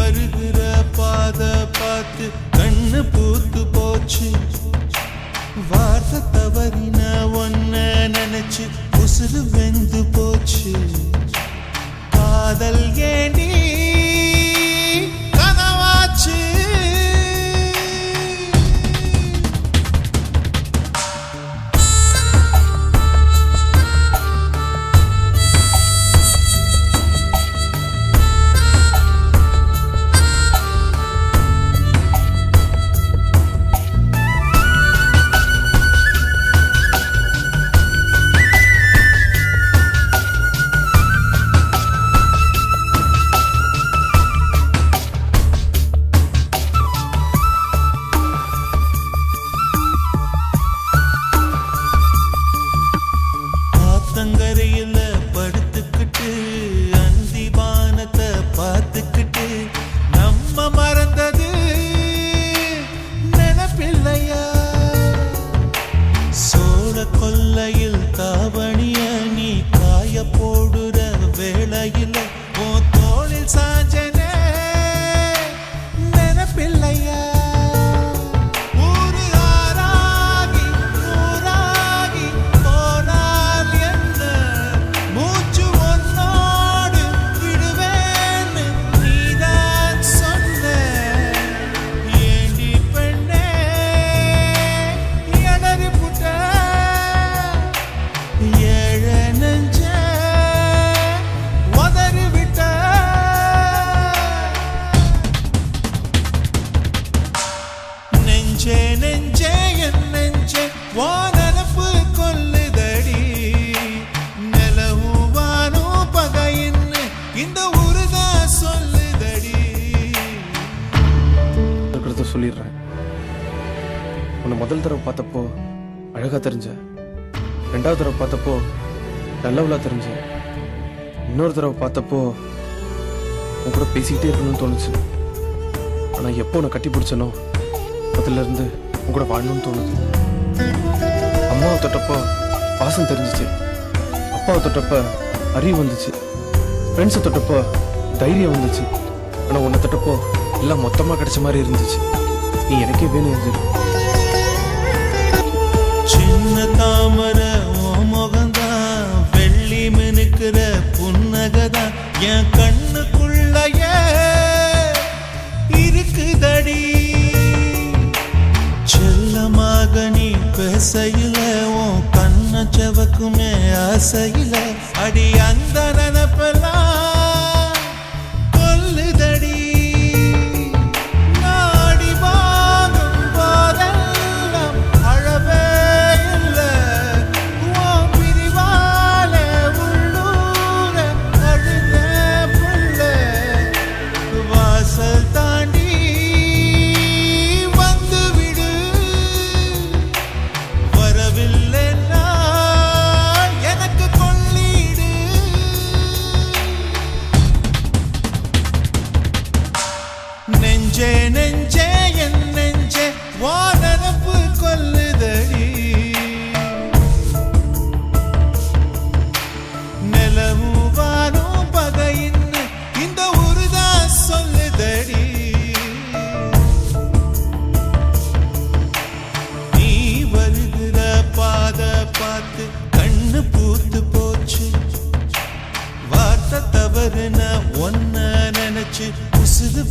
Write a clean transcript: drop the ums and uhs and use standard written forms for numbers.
வருகிற பாத பார்த்து கண்ணு பூத்து போச்சு வார்த்தை தவறின ஒன்ன நினைச்சு உசுறு வெந்து போச்சு காதல் ஏண்டி கனவாச்சு கரையில படுத்துக்கிட்டு அந்திவானத்தை பார்த்துக்கிட்டு நம்ம மறந்தது நினைப்பில்லையா சோழ கொல்லையில் தாவணிய நீ காய போடுற வேளையில உன் தோளில் சாஞ்சனே நினைப்பில்லையா நெஞ்சே என் நெஞ்சே வானப்பு கொல்லுதடி நிலவும் வானும் பகையின்னு இந்த ஊருதா சொல்லுதடி இருக்கிறத சொல்லிடுறேன் உன்னை முதல் தடவை பார்த்தப்போ அழகா தெரிஞ்ச ரெண்டாவது தடவை பார்த்தப்போ நல்லவளா தெரிஞ்ச இன்னொரு தடவை பார்த்தப்போ உன் கூட பேசிக்கிட்டே இருக்கணும்னு தோணுச்சு ஆனா எப்போ உன்னை கட்டி பிடிச்சனோ அதுல இருந்து உன் கூட வாழணும்னு தோணுது அம்மாவை தொட்டப்போ பாசம் தெரிஞ்சிச்சு அப்பாவை தொட்டப்ப அறிவு வந்துச்சு ஃப்ரெண்ட்ஸை தொட்டப்போ தைரியம் வந்துச்சு ஆனா உன்னை தொட்டப்போ எல்லாம் மொத்தமா கிடைச்ச மாதிரி இருந்துச்சு நீ எனக்கே வேணும் இருந்துரு சின்ன தாமரை உன் முகம்தான் வெள்ளி மினுக்கிற புன்னகதான் என் கண்ணுக்குள்ளயே இருக்குதடி செல்லமாக நீ பேசையில உன் கண்ண செவக்குமே ஆசையில அடி அந்த நினப்பெல்லாம் கொல்லுதடி நாடி வாங்கும் போதெல்லாம் அழவே இல்லை உன் பிரிவால உள்ளூர அழுத புள்ள வாசல் தாண்டி நெஞ்சே நெஞ்சே என் நெஞ்சே வானப்பு கொல்லுதடி நிலவும் வானும் பகையின்னு இந்த ஊருதா சொல்லுதடி நீ வருகிற பாத பார்த்து கண்ணு பூத்து போச்சு வார்த்தை தவறுன ஒன்ன நினைச்சு உசுது